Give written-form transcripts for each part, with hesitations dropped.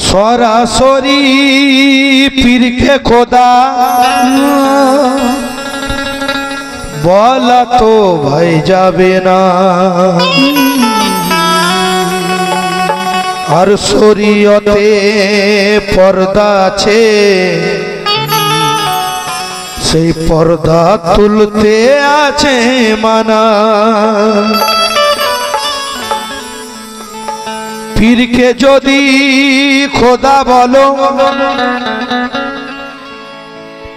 সরাসরি পীরকে খোদা বলা তো ভাই যাবে না, আর শরীয়তে পর্দা আছে, সেই পর্দা তুলতে আছে মানা। পীরকে যদি খোদা বলো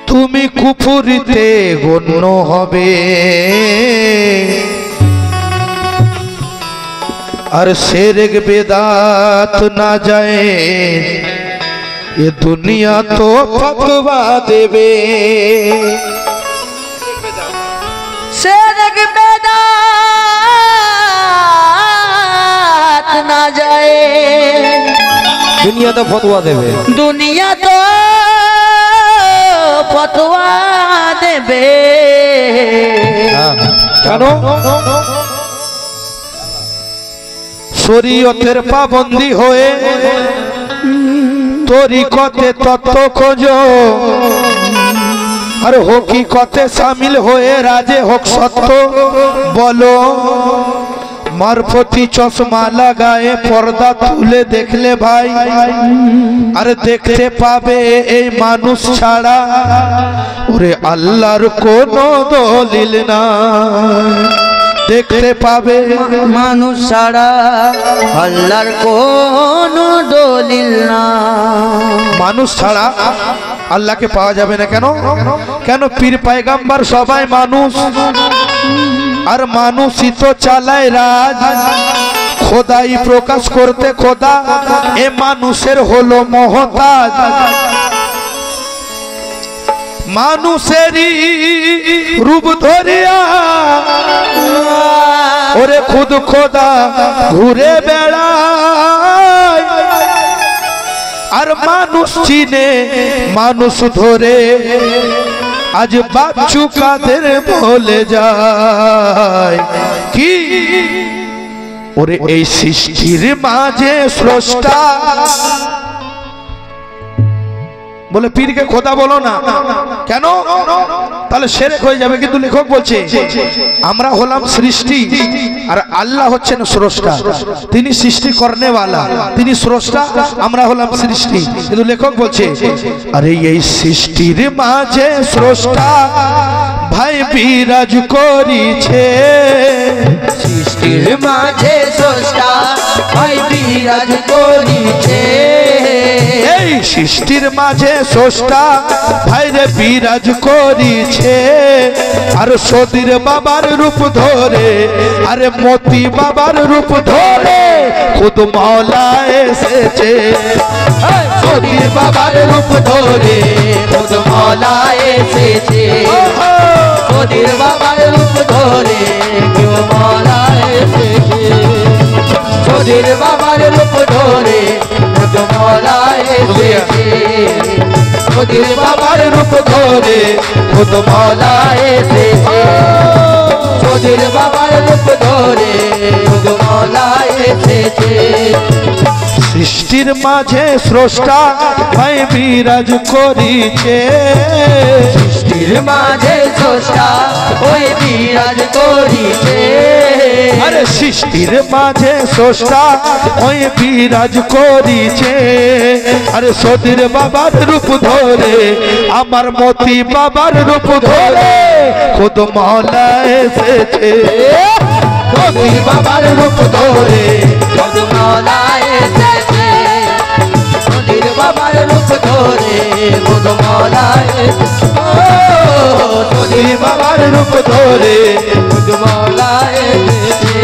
তুমি কুফরিতে গণ্য হবে, আর শিরক বেদাত না যায় ये दुनिया तो फतवा देवे। शिरक बेदात ना जाए दुनिया तो फतवा देवे, दुनिया तो फतवा देवे। কেন? শরীয়তের পাবন্দি হয়ে তরিকতে তত্ত্ব খোঁজো, আর হকিকতে শামিল হয়ে রাজে হোক সত্য বলো। মারফতি চশমা লাগায়ে পর্দা তুলে দেখলে ভাই, আর দেখতে পাবে এই মানুষ ছাড়া ওরে আল্লাহর কোনো দলিল না। দেখতে পাবে মানুষ ছাড়া আল্লাহর কোনো দলিল না। মানুষ ছাড়া আল্লাহকে পাওয়া যাবে না। কেন? কেন? পীর পয়গম্বর সবাই মানুষ, আর মানুষই তো চালায় রাজ। খোদাই প্রকাশ করতে খোদা এ মানুষের হলো মহতাজ। মানুষেরই রূপ ধরিয়া ওরে খুদ খোদা ঘুরে বেড়ায়, আর মানুষ চিনে মানুষ ধরে আজ বাচ্চু কাদের বলে যায়। কি ওরে এই সৃষ্টির মাঝে স্রষ্টা বলে পীরকে খোদা বলো না। কেন? তাহলে শিরক হয়ে যাবে। কিন্তু লেখক বলছে আমরা হলাম সৃষ্টি আর আল্লাহ হচ্ছেন স্রষ্টা। তিনি সৃষ্টি করনে वाला, তিনি স্রষ্টা, আমরা হলাম সৃষ্টি। কিন্তু লেখক বলছে আরে এই সৃষ্টির মাঝে স্রষ্টা ভাই বিরাজ করিছে। সৃষ্টির মাঝে স্রষ্টা ভাই বিরাজ করিছে। এই সৃষ্টির মাঝে স্রষ্টা ভাইরে বিরাজ করিছে, আর সদীর বাবার রূপ ধরে, আরে মতি বাবার রূপ ধরে খুদ মওলা এসেছে। সদীর বাবার রূপ ধরে খুদ মওলা এসেছে। সদীর বাবার রূপ ধরে খুদ মওলা এসেছে। সদীর বাবার রূপ ধরে খুদ মওলা এসেছে। সদীর বাবার রূপ ধরে খুদ মওলা এসেছে। সদীর বাবার রূপ ধরে খুদ মওলা এসেছে। সৃষ্টির মাঝে স্রষ্টা ভাই বিরাজ করিছে। সৃষ্টির মাঝে স্রষ্টা ওই বিরাজ করিছে। আরে সৃষ্টির মাঝে স্রষ্টা ওই বিরাজ করিছে, আরে সদীর বাবার রূপ ধরে, আমার মতি বাবার রূপ ধরে খুদ মওলা এসেছে। সদীর বাবার রূপ ধরে খুদ মওলা এসেছে। সদীর বাবার রূপ ধরে খুদ মওলা এসেছে। সদীর বাবার রূপ ধরে খুদ মওলা এসেছে।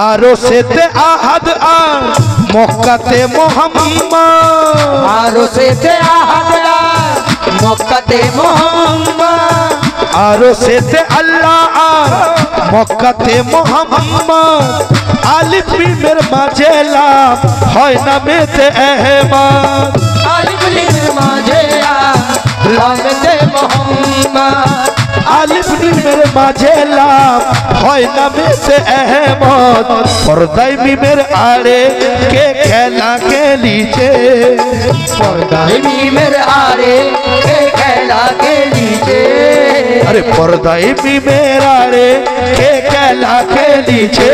আরো সেতে আহাদ আর মক্কাতে মোহাম্মদ আরো সেতে আহাদ আর মক্কাতে মোহাম্মদ আরো সেতে আল্লাহ আর মক্কাতে মোহাম্মদ আলিফ মিমের মাঝে লাভ হয় না মেতে আহমদ আলিফ মিমের মাঝে লামেতে মোহাম্মদ আলিফ মিমের মাঝে লাভ হয় না মেতে আহমদ পর্দায় মিমের আড়ে কে খেলা খেলিছে পর্দায় মিমের আরে কে খেলা খেলিছে আরে পর্দায় মিমের আড়ে কে খেলা খেলিছে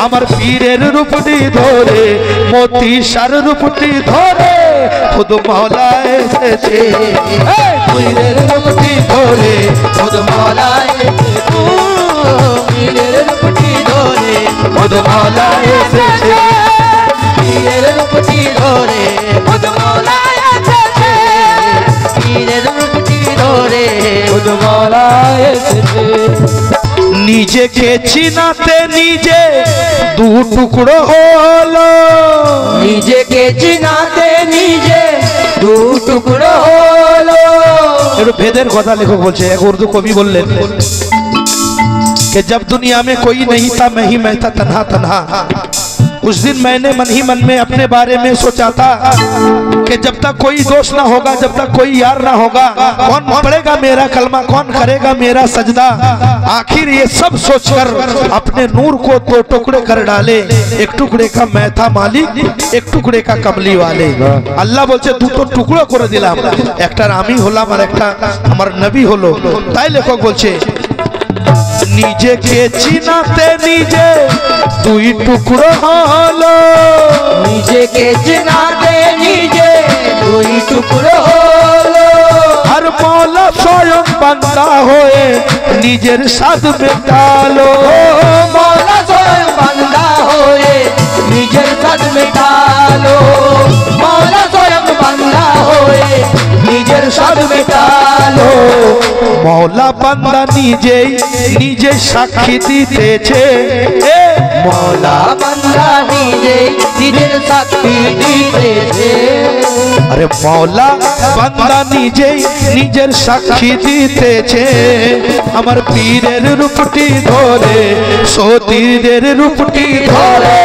আমার পীরের রূপটি ধরে মতি সার রূপটি ধরে খুদ মওলা এসেছে পীরের রূপটি ধরে খুদ মওলা এসেছে পীরের রূপটি ধরে খুদ মওলা এসেছে পীরের রূপটি ধরে খুদ মওলা এসেছে পীরের রূপটি ধরে খুদ মওলা এসেছে নিজেকে চিনাতে নিজে দু টুকরো হলো নিজেকে চিনাতে নিজে দু টুকরো হলো একটু ভেদের কথা লেখক বলছে এক উর্দু কবি বললেন कि जब दुनिया में कोई नहीं था मैं था तन्हा तन्हा उस दिन मैंने मन ही मन में अपने बारे में सोचा था कि जब तक कोई दोस्त ना होगा जब तक कोई यार ना होगा कौन पढ़ेगा मेरा कलमा कौन करेगा मेरा सजदा आखिर ये सब सोचकर अपने नूर को दो टुकड़े कर डाले एक टुकड़े का मैं था मालिक एक टुकड़े का कमली वाले अल्लाह बोलছে দুটো টুকরো করে দিলাম একটার আমি হলাম আর একটা আমার নবী হলো তাই লেখক বলছে নিজেকে চিনাতে নিজে দুই টুকরো হলো নিজেকে চিনাতে নিজে দুই টুকরো হলো আর মওলা স্বয়ং বান্দা হয়ে নিজের সাথ মেটালো মওলা স্বয়ং বান্দা হয়ে নিজের সাথ মেটালো মওলা স্বয়ং বান্দা হয়ে নিজের সাথ মেটালো মওলা বান্দা নিজেই নিজে সাক্ষী দিতেছে মওলা বান্দা নিজে নিজের সাক্ষী দিতেছে আরে মওলা বান্দা নিজেই নিজের সাক্ষী দিতেছে আমার পীরের রূপটি ধরে সতীরের রূপটি ধরে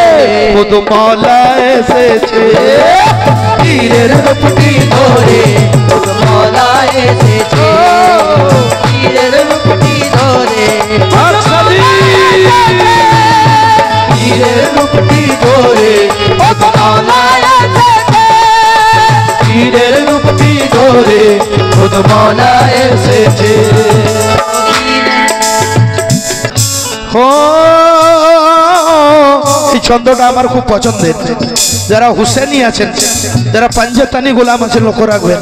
খুদ মওলা এসেছে পীরের রূপটি ধরে খুদ মওলা এসেছে পীরের রূপটি ধরে আর সবই পীরের রূপটি ধরে খুদ মওলা এসেছে পীরের রূপটি ধরে খুদ মওলা এসেছে এই ছন্দটা আমার খুব পছন্দের যারা হুসেনি আছেন যারা পাঞ্জাতানি গোলাম আছেন লক্ষ্য রাখবেন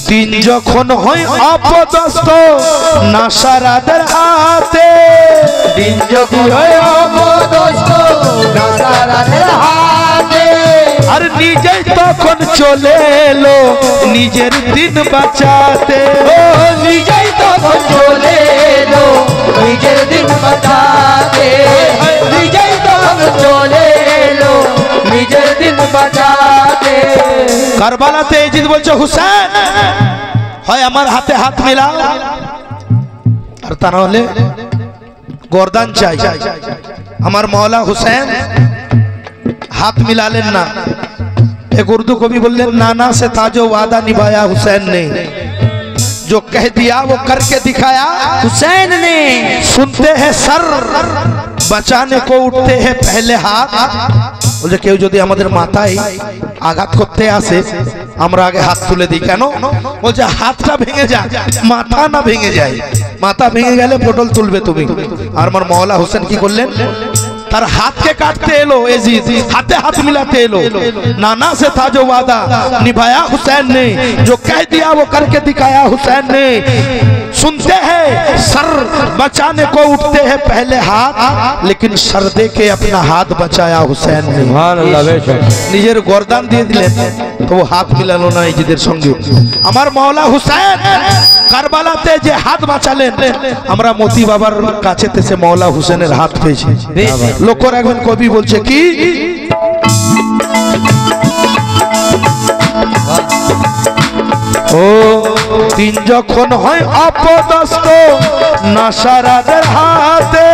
দিন যখন হয় অপদস্থ নাসারাদের হাতে দিন যখন হয় অপদস্থ নাসারাদের হাতে আর নিজেই তখন চলে এলো নিজের দিন বাঁচাতে নিজেই তখন চলে এলো নিজের দিন বাঁচাতে নিজেই তখন চলে এলো নিজের দিন বাঁচাতে কারবালাতে ইজিদ বলছে হুসেন হয় আমার হাতে হাত মিলাও আর তা না হলে গর্দান চাই আমার মওলা হুসেন हाथ मिला लेना एक उर्दू कवि बोल नाना से था जो वादा निभाया हुसैन ने जो कह दिया वो करके दिखाया हुसैन ने सुनते हैं सर बचाने को उठते हैं पहले हाथ बोले केउ যদি আমাদের মাথায় আঘাত করতে আসে আমরা আগে হাত তুলে দিই কেন বলছে হাতটা ভেঙে যায় মাথা না ভেঙে যায় মাথা ভেঙে গেলে পটল তুলবে তুমি আর আমার মওলা হোসেন কি করলেন तार हाथ के काटते एलो एजीज हाथे हाथ मिलाते एलो नाना से था जो वादा निभाया हुसैन ने जो कह दिया वो करके दिखाया हुसैन ने सुनते हैं सर बचाने को उठते हैं पहले हाथ लेकिन सर दे के अपना हाथ बचाया हुसैन ने सुभान अल्लाह बेशक निजेर गर्दान दिए दिलेन তো ও হাত মিলালো না নিজেদের সঙ্গে। আমার মাওলা হুসেন কারবালাতে যে হাত বাঁচালেন, আমরা মতি বাবার কাছে সে মাওলা হুসেনের হাত পেয়েছি। লক্ষ্য রাখবেন, কবি বলছে কি, ও দিন যখন হয় অপদস্থ নাসারাদের হাতে,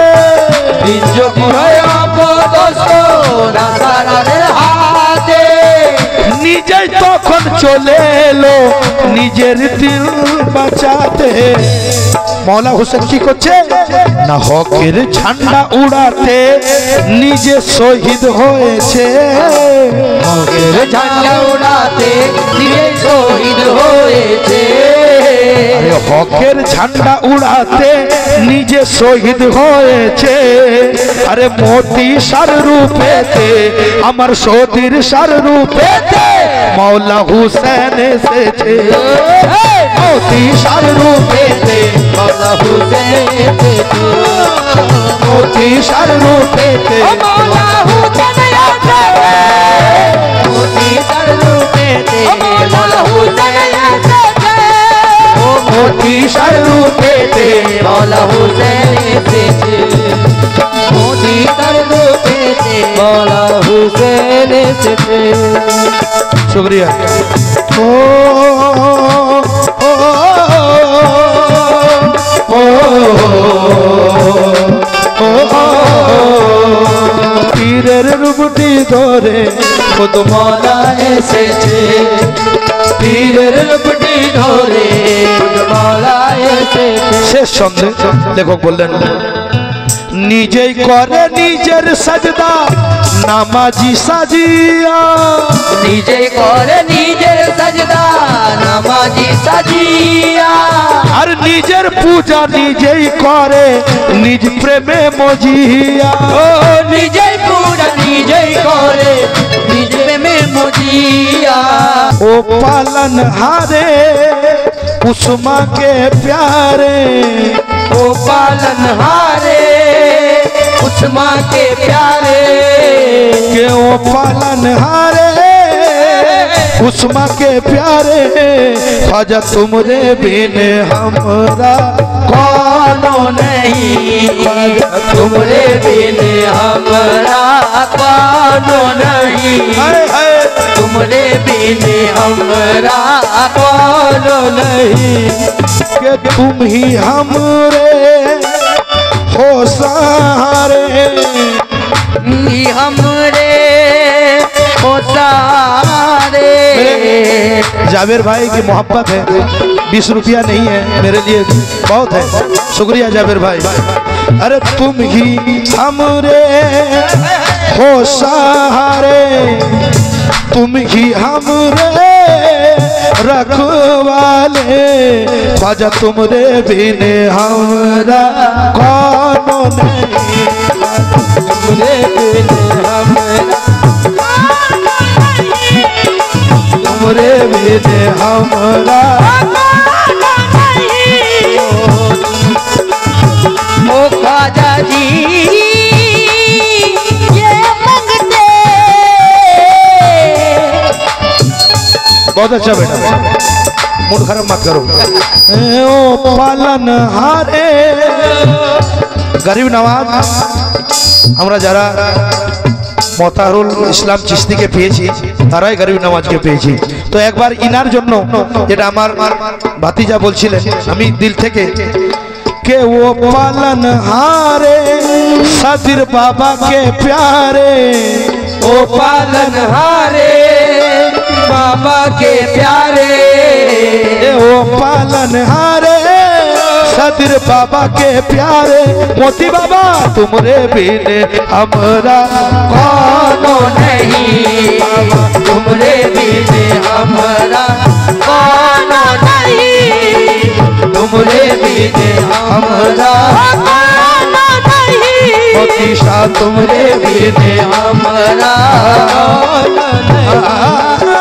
দিন যখন হয় অপদস্থ নাসারাদের হাতে, নিজেই তখন চলে এলো নিজের দিল বাঁচাতে। মৌলা হোসেন কি করছে না, হকের ঝান্ডা উড়াতে নিজে শহীদ হয়েছে। হকের ঝান্ডা উড়াতে নিজে শহীদ হয়েছে। হকের ঝান্ডা উড়াতে নিজে শহীদ হয়েছে। আরে মোতি সার রূপেতে আমার সতীর সার রূপেতে মৌলা হুসেন এসেছে। মোতি সার রূপেতে মৌলা হুসেন এসেছে। মোতি সার রূপেতে মৌলা হুসেন এসেছে। মোতি সার রূপেতে মৌলা হুসেন এসেছে। মোতি সার রূপেতে মৌলা হুসেন এসেছে। মোতি সার রূপেতে মৌলা হুসেন এসেছে। শুকরিয়া। ও পীরের রূপটি ধরে খুদ মৌলা এসেছে। পীরের রূপটি ধরে খুদ মৌলা এসেছে। শেষ ছন্দে লেখক বললেন, নিজেই করে নিজের সাজদা নামাজি সাজিয়া, নিজে করে নিজের সাজদা নামাজি সাজিয়া, আর নিজের পূজা নিজেই করে নিজ প্রেমে মজিয়া। ও নিজেই পূজা নিজেই করে নিজ প্রেমে মজিয়া। ও পাलन हारे उस्मा के प्यारे, ओ पालन हारे उस्मा के प्यारे, के ओ पालन हारे उस्मा के प्यारे। ख्वाजा तुमरे बिन हमरा कौनो नहीं, ख्वाजा तुमरे बिन हमरा कौनो नहीं, तुमरे बिन हमरा कौनो नहीं। के तुम ही हमरे हो सहारे, हमरे हो सारे। जावेर भाई की मोहब्बत है, 20 रुपया नहीं है मेरे लिए बहुत है। शुक्रिया जावेर भाई। अरे तुम ही हमरे हो सहारे, तुम ही हमरे रखवाले। ख्वाजा तुमरे बिन हमरा कौनो नहीं, तुमरे बिन हमरा तुमरे बिन हमरा ओ ख्वाजा जी ये मंगते। बहुत अच्छा बेटा, मूड खराब मत करो। ओ पालन हारे गरीब नवाज আমরা যারা মতারুল ইসলাম চিশতিকে পেয়েছি তারাই গরিব নওয়াজকে পেয়েছি। তো একবার ইনার জন্য যেটা আমার ভাতিজা বলছিলেন, আমি দিল থেকে के वो पालन हारे सदर बाबा के प्यारे, ओ पालन हारे बाबा के प्यारे, वो पालन हारे सदर बाबा के प्यारे। मोती बाबा तुमरे बिन हमरा कौनो नहीं, तुमरे बिन हमरा कौनो नहीं, तुमरे बिन हमरा कौनो नहीं, मोती शाह तुमरे बिन हमरा कौनो नहीं।